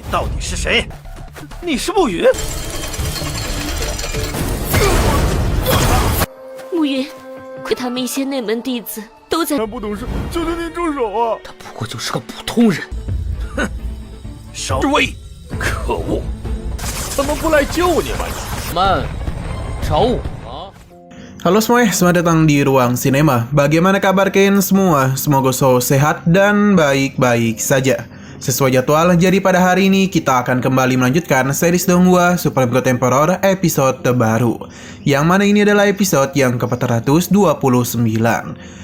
到底是谁？你是暮云？暮云，他们一些内门弟子都在。不懂事，求求您住手啊！他不过就是个普通人。哼，少威！可恶！怎么不来救你们？慢，找我。 Halo semuanya, selamat datang di Ruang Sinema. Bagaimana kabar kalian semua? Semoga selalu sehat dan baik-baik saja. Sesuai jadwal, jadi pada hari ini kita akan kembali melanjutkan series Donghua Supreme God Emperor episode terbaru. Yang mana ini adalah episode yang ke-429.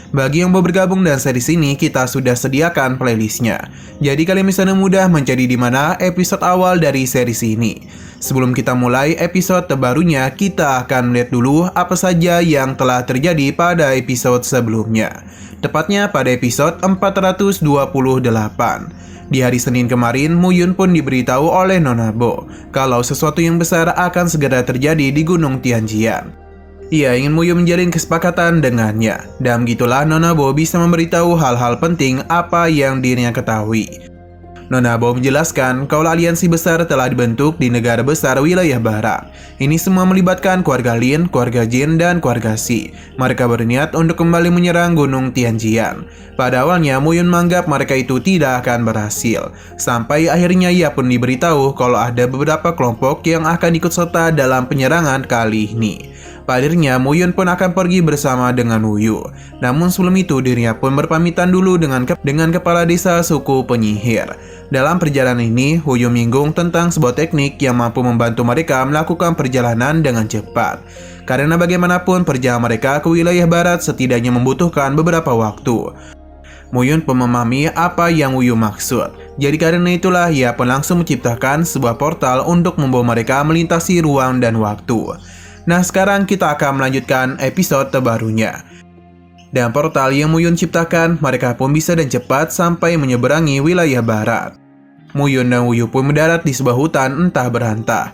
Bagi yang mau bergabung dengan series ini, kita sudah sediakan playlistnya. Jadi kalian bisa mudah mencari di mana episode awal dari series ini. Sebelum kita mulai episode terbarunya, kita akan melihat dulu apa saja yang telah terjadi pada episode sebelumnya. Tepatnya pada episode 428. Di hari Senin kemarin, Muyun pun diberitahu oleh Nona Bo kalau sesuatu yang besar akan segera terjadi di Gunung Tianjian. Ia ingin Muyun menjalin kesepakatan dengannya, dan begitulah Nona Bo bisa memberitahu hal-hal penting apa yang dirinya ketahui. Nona Bo menjelaskan kalau aliansi besar telah dibentuk di negara besar wilayah barat. Ini semua melibatkan keluarga Lin, keluarga Jin, dan keluarga Si. Mereka berniat untuk kembali menyerang Gunung Tianjian. Pada awalnya Muyun menganggap mereka itu tidak akan berhasil. Sampai akhirnya ia pun diberitahu kalau ada beberapa kelompok yang akan ikut serta dalam penyerangan kali ini. Akhirnya Muyun pun akan pergi bersama dengan Wuyu. Namun sebelum itu dirinya pun berpamitan dulu dengan kepala desa suku penyihir. Dalam perjalanan ini, Wuyu menyinggung tentang sebuah teknik yang mampu membantu mereka melakukan perjalanan dengan cepat. Karena bagaimanapun perjalanan mereka ke wilayah barat setidaknya membutuhkan beberapa waktu. Muyun pun memahami apa yang Wuyu maksud. Jadi karena itulah ia pun langsung menciptakan sebuah portal untuk membawa mereka melintasi ruang dan waktu. Nah, sekarang kita akan melanjutkan episode terbarunya. Dan portal yang Muyun ciptakan, mereka pun bisa dan cepat sampai menyeberangi wilayah barat. Muyun dan Wuyu pun mendarat di sebuah hutan entah berantah.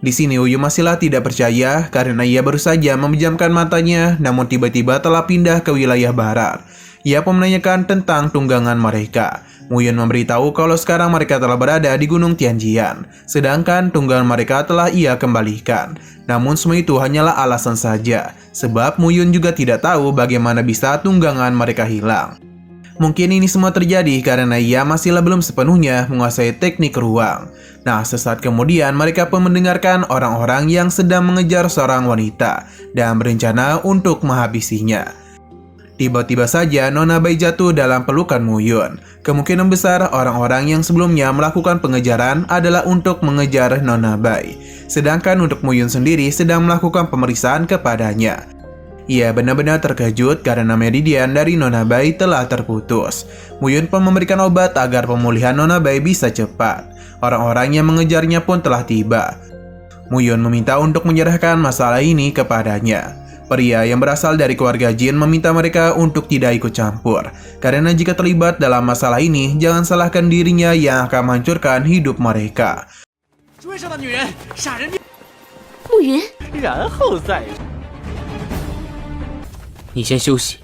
Di sini Wuyu masihlah tidak percaya karena ia baru saja memejamkan matanya, namun tiba-tiba telah pindah ke wilayah barat. Ia pun menanyakan tentang tunggangan mereka. Muyun memberitahu kalau sekarang mereka telah berada di Gunung Tianjian, sedangkan tunggangan mereka telah ia kembalikan. Namun semua itu hanyalah alasan saja, sebab Muyun juga tidak tahu bagaimana bisa tunggangan mereka hilang. Mungkin ini semua terjadi karena ia masihlah belum sepenuhnya menguasai teknik ruang. Nah, sesaat kemudian mereka pun mendengarkan orang-orang yang sedang mengejar seorang wanita dan berencana untuk menghabisinya. Tiba-tiba saja Nona Bai jatuh dalam pelukan Muyun. Kemungkinan besar orang-orang yang sebelumnya melakukan pengejaran adalah untuk mengejar Nona Bai. Sedangkan untuk Muyun sendiri sedang melakukan pemeriksaan kepadanya. Ia benar-benar terkejut karena meridian dari Nona Bai telah terputus. Muyun pun memberikan obat agar pemulihan Nona Bai bisa cepat. Orang-orang yang mengejarnya pun telah tiba. Muyun meminta untuk menyerahkan masalah ini kepadanya. Pria yang berasal dari keluarga Jin meminta mereka untuk tidak ikut campur. Karena jika terlibat dalam masalah ini, jangan salahkan dirinya yang akan menghancurkan hidup mereka. Muyun, 然后再。你先休息。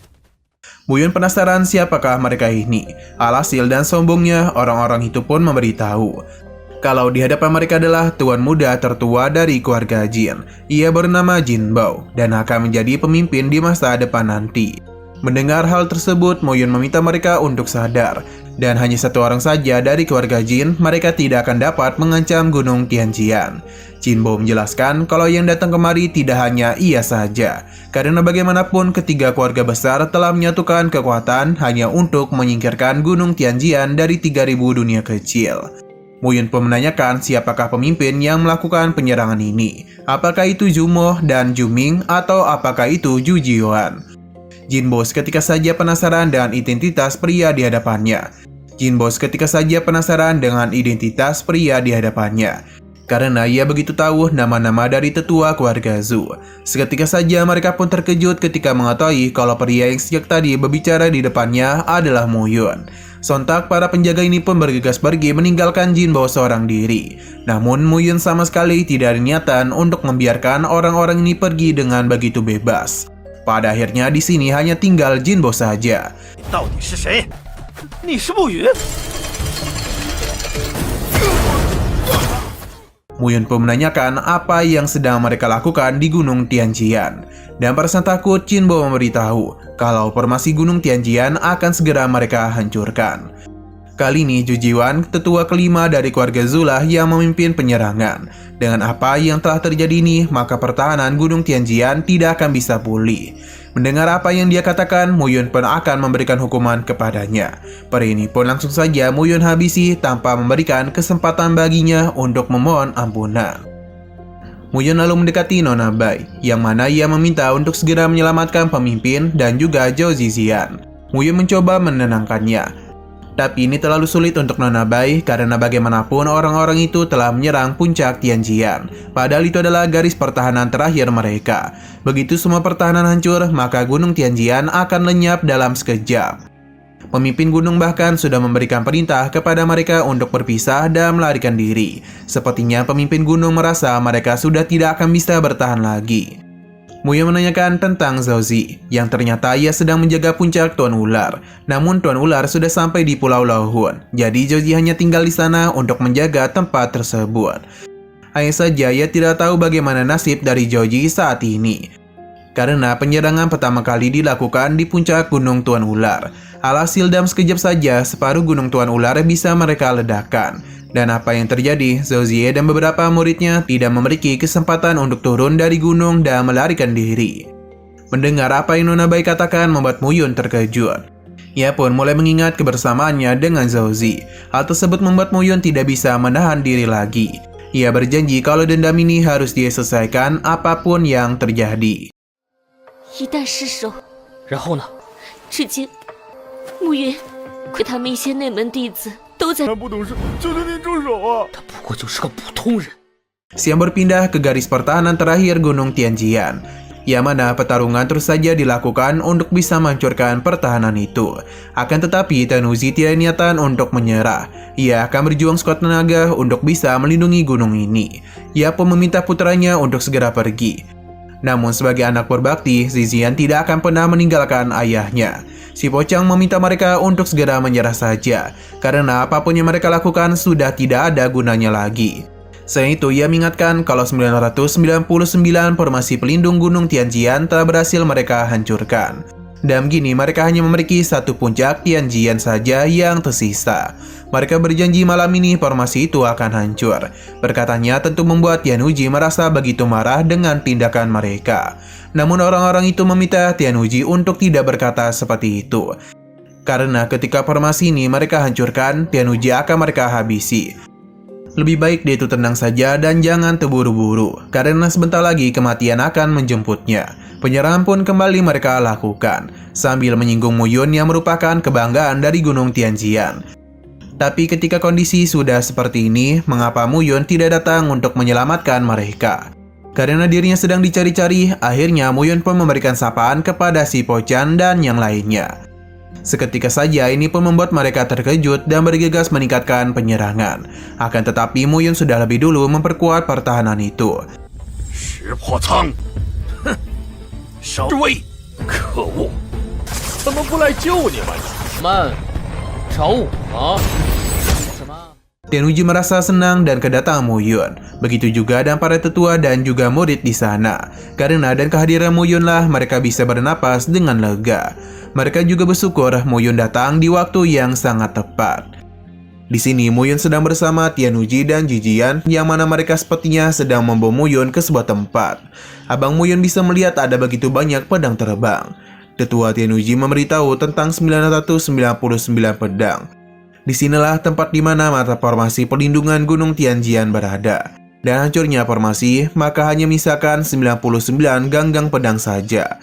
Muyun penasaran siapakah mereka ini. Alhasil dan sombongnya, orang-orang itu pun memberitahu kalau di hadapan mereka adalah tuan muda tertua dari keluarga Jin. Ia bernama Jin Bao dan akan menjadi pemimpin di masa depan nanti. Mendengar hal tersebut, Muyun meminta mereka untuk sadar. Dan hanya satu orang saja dari keluarga Jin, mereka tidak akan dapat mengancam Gunung Tianjian. Jin Bao menjelaskan kalau yang datang kemari tidak hanya ia saja. Karena bagaimanapun ketiga keluarga besar telah menyatukan kekuatan hanya untuk menyingkirkan Gunung Tianjian dari 3000 dunia kecil. Muyun pun menanyakan siapakah pemimpin yang melakukan penyerangan ini. Apakah itu Zumo dan Juming atau apakah itu Ju Jiuan? Jin Bao ketika saja penasaran dengan identitas pria di hadapannya. Karena ia begitu tahu nama-nama dari tetua keluarga Zhu. Seketika saja mereka pun terkejut ketika mengetahui kalau pria yang sejak tadi berbicara di depannya adalah Muyun. Sontak para penjaga ini pun bergegas pergi meninggalkan Jin Bao seorang diri. Namun Muyun sama sekali tidak ada niatan untuk membiarkan orang-orang ini pergi dengan begitu bebas. Pada akhirnya di sini hanya tinggal Jin Bao saja. 到底是谁？你是暮云？ Muyun pun menanyakan apa yang sedang mereka lakukan di Gunung Tianjian. Dan perasaan takut, Qinbo memberitahu kalau formasi Gunung Tianjian akan segera mereka hancurkan. Kali ini Zhu Jiwan, tetua kelima dari keluarga Zulah yang memimpin penyerangan. Dengan apa yang telah terjadi ini, maka pertahanan Gunung Tianjian tidak akan bisa pulih. Mendengar apa yang dia katakan, Muyun pun akan memberikan hukuman kepadanya. Peri ini pun langsung saja Muyun habisi tanpa memberikan kesempatan baginya untuk memohon ampunan. Muyun lalu mendekati Nona Bai, yang mana ia meminta untuk segera menyelamatkan pemimpin dan juga Zhou Zixian. Muyun mencoba menenangkannya, tapi ini terlalu sulit untuk Nona Bai karena bagaimanapun orang-orang itu telah menyerang puncak Tianjian. Padahal itu adalah garis pertahanan terakhir mereka. Begitu semua pertahanan hancur, maka Gunung Tianjian akan lenyap dalam sekejap. Pemimpin gunung bahkan sudah memberikan perintah kepada mereka untuk berpisah dan melarikan diri. Sepertinya pemimpin gunung merasa mereka sudah tidak akan bisa bertahan lagi. Muyun menanyakan tentang Zhao Zi, yang ternyata ia sedang menjaga puncak Tuan Ular. Namun Tuan Ular sudah sampai di Pulau Laohun, jadi Zhao Zi hanya tinggal di sana untuk menjaga tempat tersebut. Hanya saja ia tidak tahu bagaimana nasib dari Zhao Zi saat ini, karena penyerangan pertama kali dilakukan di puncak Gunung Tuan Ular. Alhasil dalam sekejap saja separuh Gunung Tuan Ular bisa mereka ledakan. Dan apa yang terjadi, Zhao Zi dan beberapa muridnya tidak memiliki kesempatan untuk turun dari gunung dan melarikan diri. Mendengar apa yang Nona Bai katakan membuat Muyun terkejut. Ia pun mulai mengingat kebersamaannya dengan Zhao Zi. Hal tersebut membuat Muyun tidak bisa menahan diri lagi. Ia berjanji kalau dendam ini harus dia selesaikan apapun yang terjadi. 一旦失手，然后呢？至今暮云亏他们一些内门弟子都在。不懂事，求求您住手啊！他不过就是个普通人。 Siang berpindah ke garis pertahanan terakhir Gunung Tianjian, yang mana pertarungan terus saja dilakukan untuk bisa menghancurkan pertahanan itu. Akan tetapi Tanuzi tidak niatan untuk menyerah. Ia akan berjuang sekuat tenaga untuk bisa melindungi gunung ini. Ia pun meminta putranya untuk segera pergi. Namun sebagai anak berbakti, Zixian tidak akan pernah meninggalkan ayahnya. Si Pocang meminta mereka untuk segera menyerah saja, karena apapun yang mereka lakukan sudah tidak ada gunanya lagi. Selain itu, ia mengingatkan kalau 999 formasi pelindung Gunung Tianjian telah berhasil mereka hancurkan. Dan begini, mereka hanya memiliki satu puncak Tianjian saja yang tersisa. Mereka berjanji malam ini formasi itu akan hancur. Perkataannya tentu membuat Tianhuji merasa begitu marah dengan tindakan mereka. Namun orang-orang itu meminta Tianhuji untuk tidak berkata seperti itu. Karena ketika formasi ini mereka hancurkan, Tianhuji akan mereka habisi. Lebih baik dia itu tenang saja dan jangan terburu-buru, karena sebentar lagi kematian akan menjemputnya. Penyerangan pun kembali mereka lakukan, sambil menyinggung Muyun yang merupakan kebanggaan dari Gunung Tianjian. Tapi ketika kondisi sudah seperti ini, mengapa Muyun tidak datang untuk menyelamatkan mereka? Karena dirinya sedang dicari-cari, akhirnya Muyun pun memberikan sapaan kepada si Pochan dan yang lainnya. Seketika saja ini pun membuat mereka terkejut dan bergegas meningkatkan penyerangan. Akan tetapi Muyun sudah lebih dulu memperkuat pertahanan itu. 石破仓，哼，少尉，可恶！ 怎么不来救你们？ 慢，找我？什么？ Tianhuji merasa senang dan kedatangan Muyun. Begitu juga dan para tetua dan juga murid di sana. Karena dan kehadiran Muyunlah mereka bisa bernapas dengan lega. Mereka juga bersyukur Muyun datang di waktu yang sangat tepat. Di sini Muyun sedang bersama Tianhuji dan Zixian, yang mana mereka sepertinya sedang membawa Muyun ke sebuah tempat. Abang Muyun bisa melihat ada begitu banyak pedang terbang. Tetua Tianhuji memberitahu tentang 999 pedang. Disinilah tempat di mana mata formasi perlindungan Gunung Tianjian berada. Dan hancurnya formasi, maka hanya misalkan 99 ganggang pedang saja.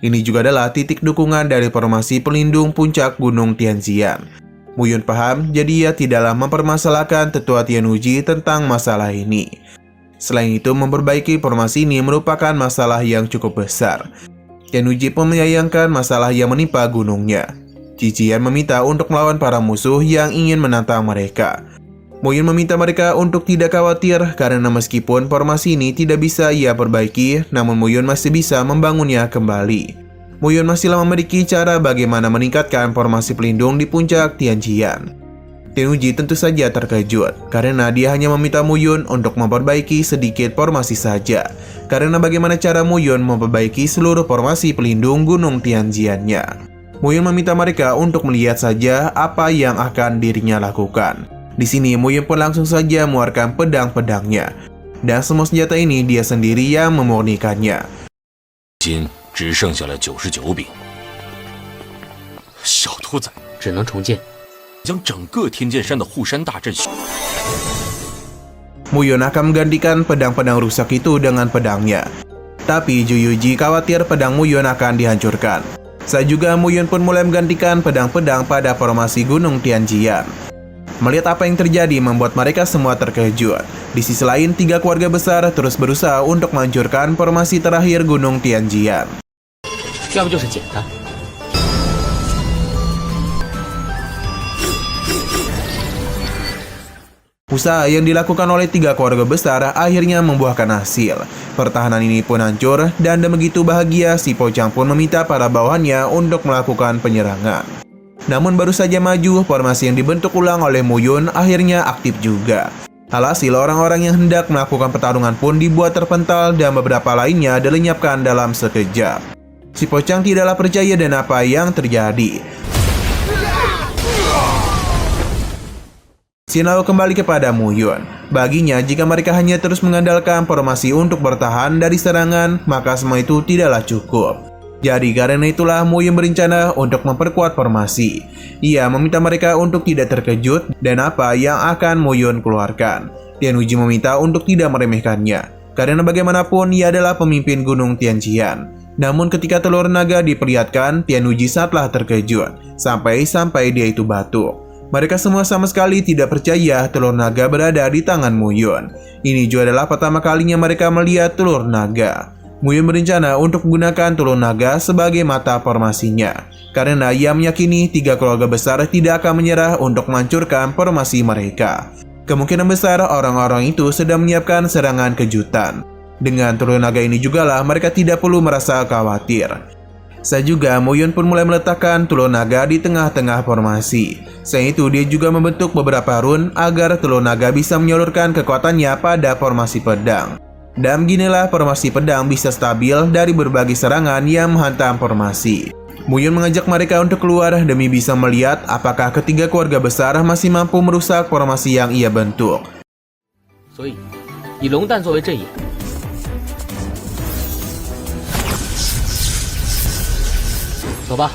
Ini juga adalah titik dukungan dari formasi pelindung puncak Gunung Tianjian. Muyun paham, jadi ia tidaklah mempermasalahkan tetua Tianhuji tentang masalah ini. Selain itu, memperbaiki formasi ini merupakan masalah yang cukup besar. Tianhuji pun menyayangkan masalah yang menimpa gunungnya. Zixian meminta untuk melawan para musuh yang ingin menantang mereka. Muyun meminta mereka untuk tidak khawatir karena meskipun formasi ini tidak bisa ia perbaiki, namun Muyun masih bisa membangunnya kembali. Muyun masihlah memiliki cara bagaimana meningkatkan formasi pelindung di puncak Tianjian. Tianwuji tentu saja terkejut karena dia hanya meminta Mu Yun untuk memperbaiki sedikit formasi saja. Karena bagaimana cara Mu Yun memperbaiki seluruh formasi pelindung Gunung Tianjiannya. Mu Yun meminta mereka untuk melihat saja apa yang akan dirinya lakukan. Di sini Mu Yun pun langsung saja mengeluarkan pedang-pedangnya. Dan semua senjata ini dia sendiri yang memurnikannya. 今只剩下了99柄，小兔崽只能重建。将整个天剑山的护山大阵。 Mu Yun akan menggantikan pedang-pedang rusak itu dengan pedangnya. Tapi Zhu Yuji khawatir pedang Mu Yun akan dihancurkan. Saat juga Mu Yun pun mulai menggantikan pedang-pedang pada formasi Gunung Tianjian. Melihat apa yang terjadi membuat mereka semua terkejut. Di sisi lain, 3 keluarga besar terus berusaha untuk menghancurkan formasi terakhir Gunung Tianjian. 要不就是简单。 Usaha yang dilakukan oleh 3 keluarga besar akhirnya membuahkan hasil. Pertahanan ini pun hancur dan begitu bahagia si Pocang pun meminta para bawahannya untuk melakukan penyerangan. Namun baru saja maju, formasi yang dibentuk ulang oleh Mu Yun akhirnya aktif juga. Alhasil orang-orang yang hendak melakukan pertarungan pun dibuat terpental dan beberapa lainnya dilenyapkan dalam sekejap. Si Pocang tidaklah percaya dan apa yang terjadi. Sinao kembali kepada Mu Yun. Baginya, jika mereka hanya terus mengandalkan formasi untuk bertahan dari serangan, maka semua itu tidaklah cukup. Jadi karena itulah Mu Yun berencana untuk memperkuat formasi. Ia meminta mereka untuk tidak terkejut dan apa yang akan Mu Yun keluarkan. Tianwuji meminta untuk tidak meremehkannya, karena bagaimanapun ia adalah pemimpin Gunung Tianjian. Namun ketika telur naga diperlihatkan, Tianwuji sangatlah terkejut, sampai dia itu batuk. Mereka semua sama sekali tidak percaya telur naga berada di tangan Mu Yun. Ini juga adalah pertama kalinya mereka melihat telur naga. Mu Yun berencana untuk menggunakan telur naga sebagai mata formasinya, karena ia meyakini 3 keluarga besar tidak akan menyerah untuk menghancurkan formasi mereka. Kemungkinan besar orang-orang itu sedang menyiapkan serangan kejutan. Dengan telur naga ini jugalah mereka tidak perlu merasa khawatir. Saat juga Mu Yun pun mulai meletakkan telur naga di tengah-tengah formasi. Selain itu dia juga membentuk beberapa rune agar telur naga bisa menyalurkan kekuatannya pada formasi pedang. Dan beginilah formasi pedang bisa stabil dari berbagai serangan yang menghantam formasi. Mu Yun mengajak mereka untuk keluar demi bisa melihat apakah ketiga keluarga besar masih mampu merusak formasi yang ia bentuk. 所以，以龙蛋作为阵眼。 走吧，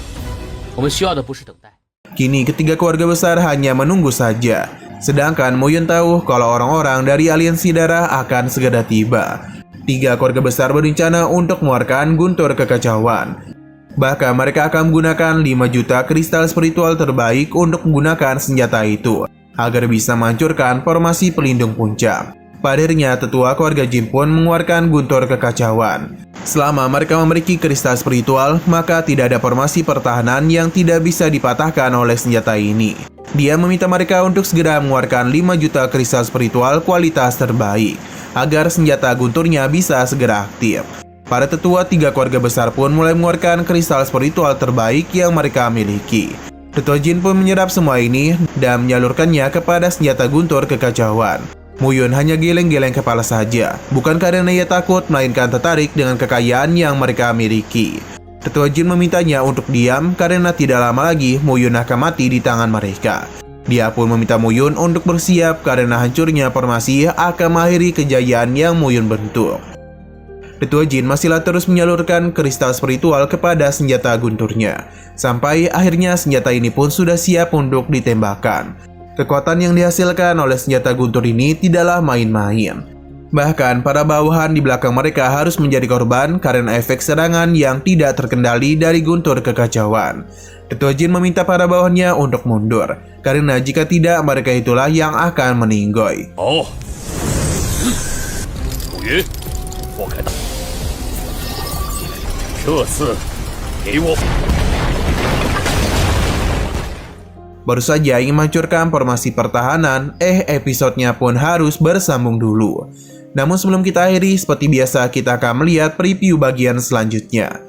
我们需要的不是等待。 Kini ketiga keluarga besar hanya menunggu saja. Sedangkan Mu Yun tahu kalau orang-orang dari aliansi darah akan segera tiba. 3 keluarga besar berencana untuk mengeluarkan guntur kekacauan. Bahkan mereka akan menggunakan 5 juta kristal spiritual terbaik untuk menggunakan senjata itu agar bisa menghancurkan formasi pelindung puncak. Pada akhirnya tetua keluarga Jin pun mengeluarkan guntur kekacauan. Selama mereka memiliki kristal spiritual, maka tidak ada formasi pertahanan yang tidak bisa dipatahkan oleh senjata ini. Dia meminta mereka untuk segera mengeluarkan 5 juta kristal spiritual kualitas terbaik, agar senjata gunturnya bisa segera aktif. Para tetua 3 keluarga besar pun mulai mengeluarkan kristal spiritual terbaik yang mereka miliki. Tetua Jin pun menyerap semua ini dan menyalurkannya kepada senjata guntur kekacauan. Mu Yun hanya geleng-geleng kepala saja, bukan karena ia takut, melainkan tertarik dengan kekayaan yang mereka miliki. Tetua Jin memintanya untuk diam karena tidak lama lagi Mu Yun akan mati di tangan mereka. Dia pun meminta Mu Yun untuk bersiap karena hancurnya formasi akan mengakhiri kejayaan yang Mu Yun bentuk. Tetua Jin masihlah terus menyalurkan kristal spiritual kepada senjata gunturnya, sampai akhirnya senjata ini pun sudah siap untuk ditembakkan. Kekuatan yang dihasilkan oleh senjata guntur ini tidaklah main-main. Bahkan para bawahan di belakang mereka harus menjadi korban karena efek serangan yang tidak terkendali dari guntur kekacauan. Tetua Jin meminta para bawahannya untuk mundur, karena jika tidak mereka itulah yang akan meninggoy. 好，武云，我开大，这次给我。 Baru saja ingin menghancurkan formasi pertahanan, episodenya pun harus bersambung dulu. Namun sebelum kita akhiri, seperti biasa kita akan melihat preview bagian selanjutnya.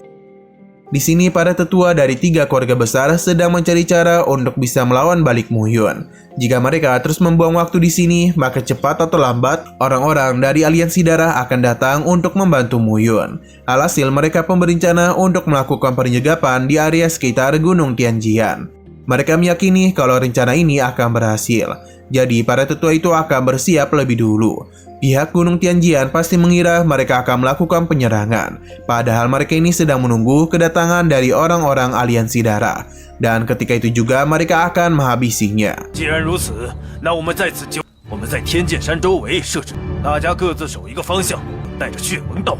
Di sini para tetua dari 3 keluarga besar sedang mencari cara untuk bisa melawan balik Mu Yun. Jika mereka terus membuang waktu di sini, maka cepat atau lambat orang-orang dari aliansi darah akan datang untuk membantu Mu Yun. Alhasil mereka pun berencana untuk melakukan penyegapan di area sekitar Gunung Tianjian. Mereka meyakini kalau rencana ini akan berhasil. Jadi para tetua itu akan bersiap lebih dulu. Pihak Gunung Tianjian pasti mengira mereka akan melakukan penyerangan. Padahal mereka ini sedang menunggu kedatangan dari orang-orang aliansi darah. Dan ketika itu juga mereka akan menghabisinya. 既然如此，那我们在此就我们在天剑山周围设置，大家各自守一个方向，带着血纹道。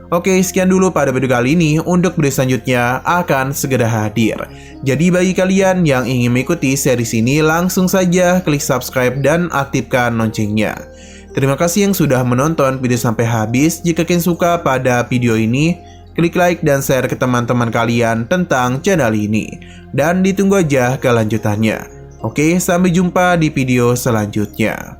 Oke, sekian dulu pada video kali ini. Untuk video selanjutnya akan segera hadir. Jadi bagi kalian yang ingin mengikuti series ini, langsung saja klik subscribe dan aktifkan loncengnya. Terima kasih yang sudah menonton video sampai habis. Jika kalian suka pada video ini, klik like dan share ke teman-teman kalian tentang channel ini. Dan ditunggu aja kelanjutannya. Oke, sampai jumpa di video selanjutnya.